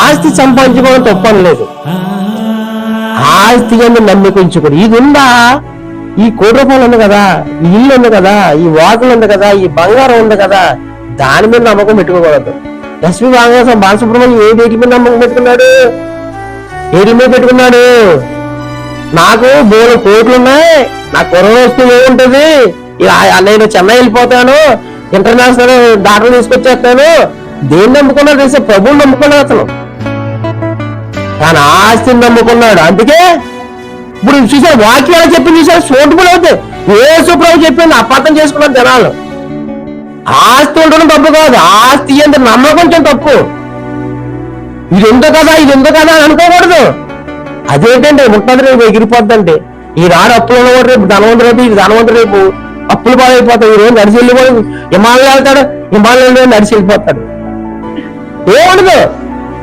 ఆస్తి సంపాదించుకోవడం తప్పని లేదు, ఆస్తి యందు నమ్మిక ఉంచుకోరు. ఇది ఉందా, ఈ కోటి రూపాయలు ఉంది కదా, ఈ ఇల్లు ఉంది కదా, ఈ వాకులు ఉంది కదా, ఈ బంగారం ఉంది కదా, దాని మీద నమ్మకం పెట్టుకోకూడదు. ఎస్పీ బాలసుబ్రహ్మణ్యం ఏ వేటి మీద నమ్మకం పెట్టుకున్నాడు? ఏటి మీద పెట్టుకున్నాడు? నాకు 3 కోట్లు ఉన్నాయి, నాకు కరోనా వస్తే ఏముంటది, నేను చెన్నై వెళ్ళిపోతాను, ఇంటర్నేషనల్ డాక్టర్ తీసుకొచ్చేస్తాను. దేన్ని నమ్ముకున్నాడు తెలిసే? ప్రభువుని నమ్ముకున్నాడు అతను. కానీ ఆస్తిని నమ్ముకున్నాడు. అందుకే ఇప్పుడు చూసా వాక్యాలు చెప్పి చూసా సూటబుల్ అవుతాయి. యేసు ప్రభు చెప్పింది అపార్థం చేసుకున్నారు జనాలు. ఆస్తి ఉండడం తప్పు కాదు, ఆస్తి అంటే నమ్మకం తప్పు. ఇది ఉందో కదా, ఇది ఉందో కదా అని అనుకోకూడదు. అదేంటంటే ఉంటుంది రేపు ఎగిరిపోద్దంటే, ఈనాడు అప్పులు ఉన్నవాడు రేపు ధనవంతుడు రేపు, ఇది ధనవంతుడు రేపు అప్పులు పాలైపోతాడు. ఈ రోజు నడిచి వెళ్ళిపోయి హిమాలయాలు వెళ్తాడు, హిమాలయాలు నడిచి వెళ్ళిపోతాడు. ఏముండదు.